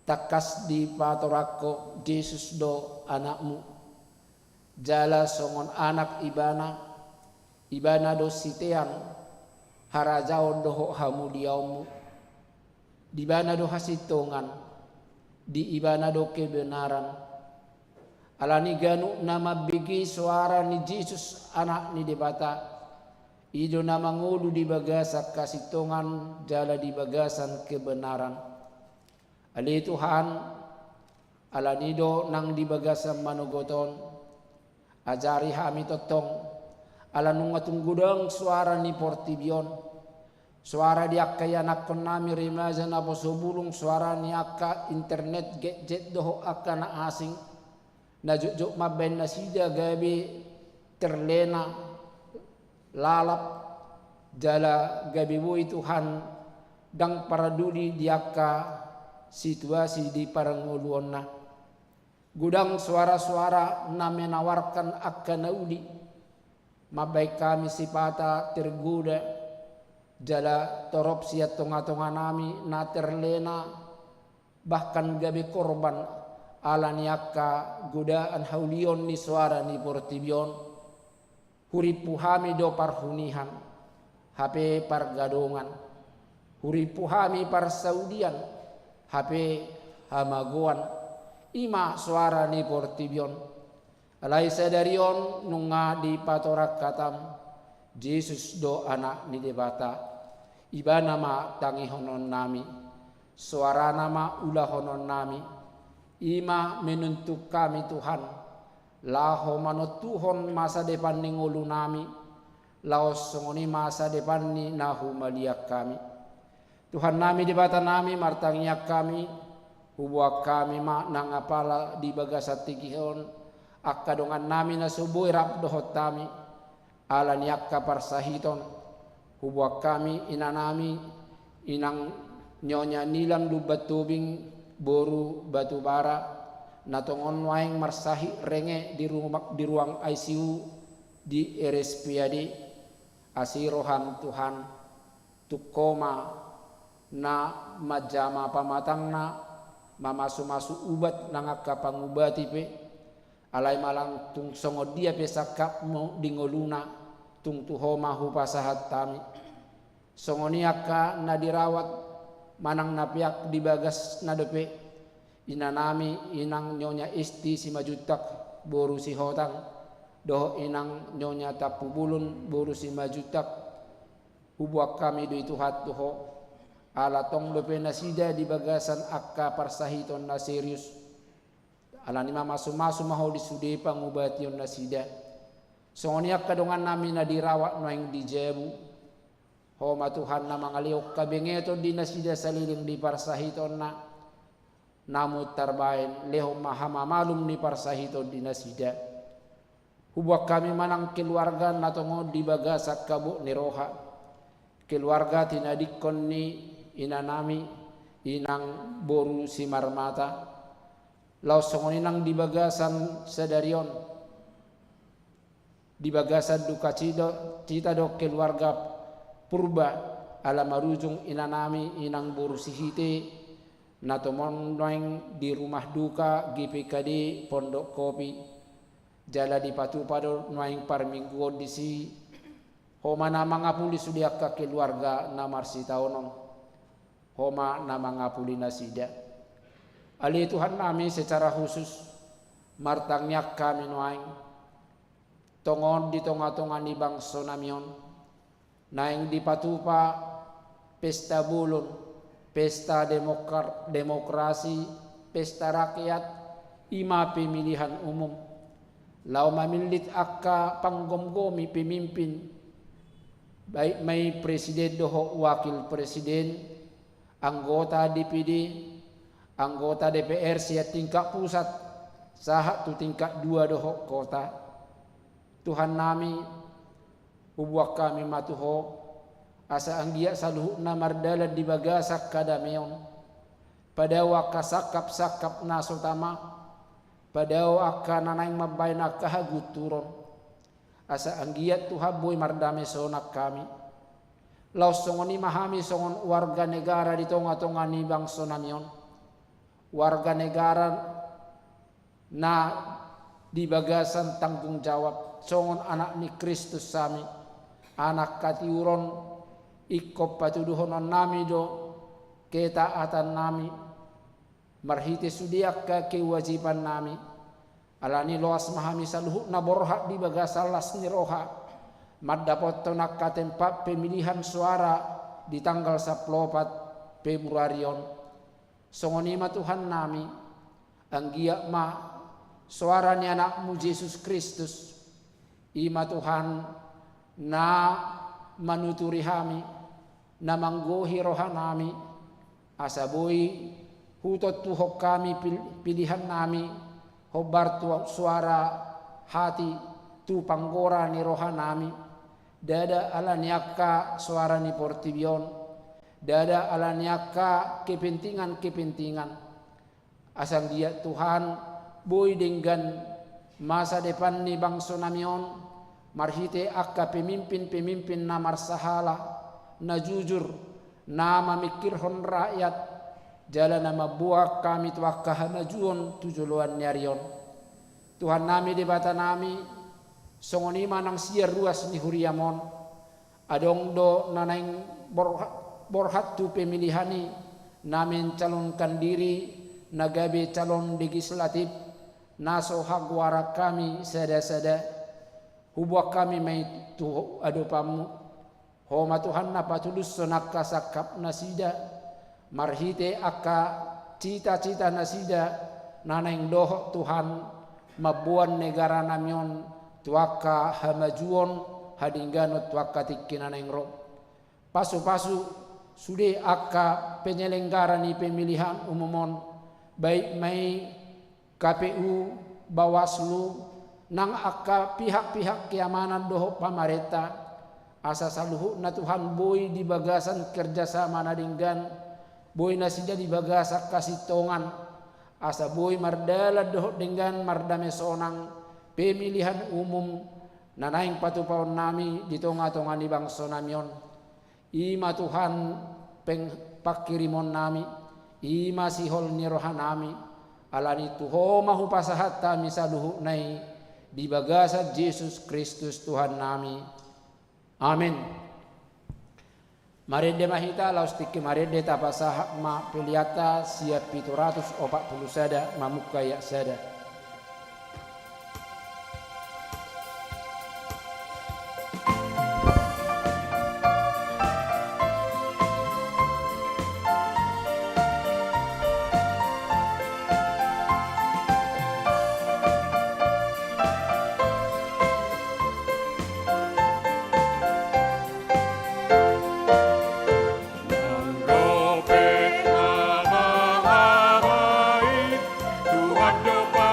takas di patorako Yesus do anakmu jala songon anak ibana do sitean harajao doho hamudiaumu di bana do hasitongan di ibana do kebenaran alani ganu nama begi suara ni Yesus anak ni debata ido nama ngulu di bagasa kasitongan jala di bagasan kebenaran ali Tuhan alani do nang di bagasan manugoton ajari hami totong ala nunga tunggudang suara ni portibion suara di akka yanak nami remaja na bosobulung suara ni akka internet gadget doho akka na asing na jok maben na sida gabi terlena lalap jala gabi bui Tuhan dang paraduli di akka situasi di paranguluan na gudang suara-suara na menawarkan akka naudi mabai kami sipata tergoda jala torop siat tonga-tonga nami na terlena bahkan gabi korban ala niaka godaan haulion ni suara ni portibion huripu hami do parhunihan HP pargadongan huripu hami par saudian HP hamagoan ima suara ni portibion alai sadarion nunga di patorak katam Yesus do anak ni debata iba nama tangi honon nami suara nama ulah honon nami ima menuntuk kami Tuhan laho manot Tuhon masa depan ni ngulu nami laos songoni masa depan ni nahu maliak kami Tuhan nami debata nami martangiak kami hubuak kami ma nangapala di bagasat tigihon akka dongan nami na subuh rap dohot tami ala niakka parsahiton hubuak kami inanami inang nyonya nilam du batubing boru batu bara natongon waeng marsahi renge di ruang ICU di RSPAD asirohan Tuhan tukoma na majama pamatang na mamasu-masu ubat nangaka pangubati pe alai malang tung songo dia pesakap mo dingoluna tung tuho mahu pasahat tami songo niaka na dirawat manang napiak di bagas na depe inanami inang nyonya isti si majutak boru si hotang doho inang nyonya tapu bulun boru si majutak hubuak kami du itu hat tuho ala tong depe nasida di bagasan akka parsahiton na serius ala nima masu-masu maho disude pangubation na sida songoniak kadongan nami na dirawat noeng di jebu homa Tuhan na mangaliok kabengeto di nasida saliling di parsahiton na namut tarbain leho mahama malum ni parsahiton di nasida hubuak kami manang keluarga natongo di bagasak kabuk ni roha keluarga tinadikon ni inanami inang boru si marmata laos songoninang di bagasan sadarion di bagasan duka cita do keluarga purba ala marujung inanami inang boru sihite natomon noeng di rumah duka GPKD Pondok Kopi jala di Patupado noeng par minggu di si homa nama ngapuli sudiak ka keluarga namar si taonon homa nama ngapuli nasida ali Tuhan nami secara khusus martangnya kami noeng tongon di tonga-tonga ni bangso namion naeng di Patupa pesta bulun pesta demokrasi pesta rakyat ima pemilihan umum lau mamilit akka panggomgomi pemimpin, baik may presiden doho wakil presiden, anggota DPD, anggota DPR sia tingkat pusat, sahat tu tingkat 2 doho kota. Tuhan nami, ubuak kami matuho, asa anggia saluhu na mardala di bagasak kadameon, padawa kasakap-sakap na sutama, padawa akka nanayang mabay na kahaguturon, asa anggiat tuhaboy mardame sonak kami. Laos songon ni mahami songon warga negara di tonga-tonga ni bangso namion, warga negara na di bagasan tanggung jawab, songon anak ni Kristus sami, anak katiuron ikop patuduhonon nami do ketaatan nami, marhite sudiak ka kewajiban nami, alani loas mahami saluhu na borha di bagasalas ni roha, madapot tonak katempat pemilihan suara di tanggal 14 Februarion. Songonima Tuhan nami, anggia ma suara ni anakmu Yesus Kristus, ima Tuhan na manuturi kami, na manggohi roha nami, asaboy hutot tuhok kami pilihan nami, hobar tu suara hati tu panggora ni roha nami, dada ala niaka suara ni portibion, dada ala niaka kepentingan-kepentingan, asal dia Tuhan boy dengan masa depan ni bangsa namion, marhite akka pemimpin-pemimpin na marsahala, na jujur, na mamikirhon rakyat, jalan na mabuak kami tuak kahamajuon tujuluan nyarion. Tuhan nami di bata nami, songonima nang siar ruas ni huriamon, adong do nanang borhat tu pemilihani, namin calonkan diri, nagabe calon legislatif, naso hagwara kami sada-sada, hubuak kami may tuho adopamu, homa Tuhan na patulus sonak kasakap nasida, marhite akka cita-cita nasida, nanang doho Tuhan, mabuan negara namyon, tuaka hamajuon, hadinganot tuaka tikinanang ro. Pasu-pasu, sude akka penyelenggara ni pemilihan umumon, baik may KPU, Bawaslu, nang akka pihak-pihak keamanan doho pamareta, asa saluhu na Tuhan boy di bagasan kerjasama nadinggan, boy na sida di bagasak kasitongan, asa boy mardala doho dengan mardame sonang pemilihan umum nanaing patupaon nami di tonga-tonga ni bangsa namion. Ima Tuhan pakirimon nami, ima sihol ni roha nami, alani tuho mahupasahat kami saluhu nai di bagasa Yesus Kristus Tuhan nami. Amin. Marede mahita laustiki marede tapasah ma peliata siap 740 sada mamuka ya sada. Dope ama amai, Tuhan dopa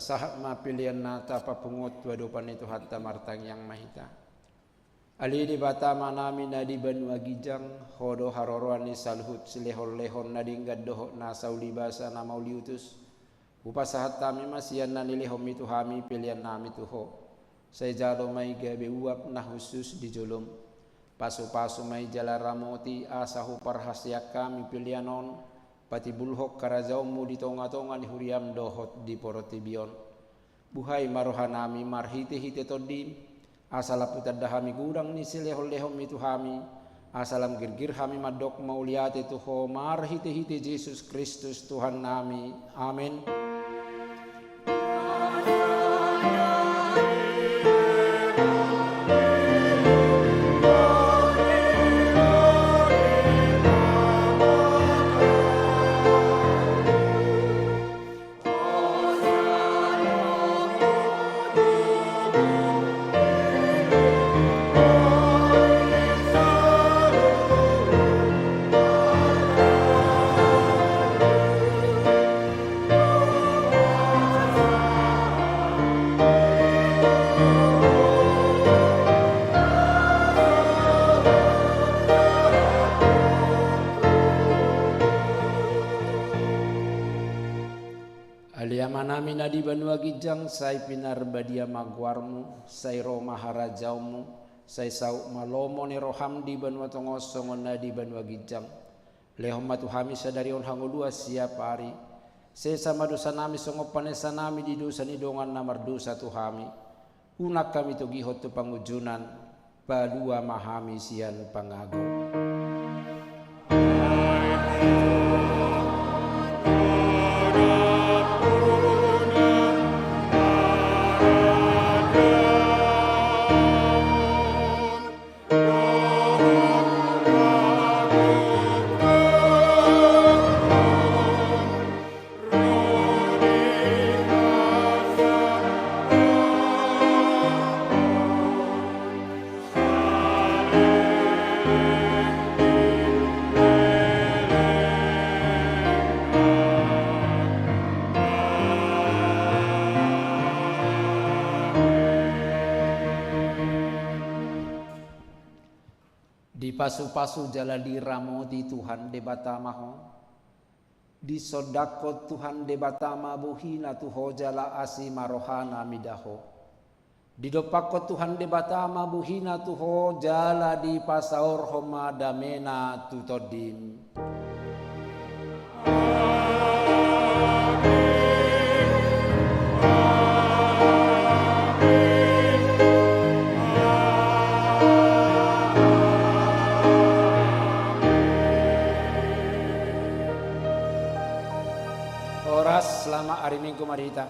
Pasahat ma pilihan nata papungot wadupan itu hatta martang yang mahita. Ali di batama nami nadi banua gijang hodo haroroan ni salhut silehon lehon nadinggad doho na sauli basa na mauliutus. Upasahat tami masian na nilihom itu hami pilihan nami tuho. Saya jalo may gabe uap na khusus di julum. Pasu-pasu may jala ramoti asahu parhasyak kami pilihanon. Pati bulhok karazaumu di tonga-tonga ni huriam dohot di porotibion. Buhay marohanami marhite-hite todin. Asala putadahami gudang ni silehol-lehom itu hami. Asalam girgir hami madok mauliate tuho marhite-hite Yesus Kristus Tuhan nami. Amin. Aliamanami nadi banua gijang say pinar badia magwarmu say roma harajaumu say sau malomo ni roham di banua tongosongon nadi banua gijang lehom matuhami sadari on hangudua siap hari say sama dosa nami songopane sanami di dosa ni dongan namar dosa tuhami unak kami tu gihot tu pangujunan padua mahami sian pangago. Di pasu-pasu jala di ramoti Tuhan de batamaho. Di sodakot Tuhan de batama buhina tuho jala asi marohana midaho. Di dopakot Tuhan de batama buhina tuho jala di pasaur homa damena tutodim. Selama hari Minggu marita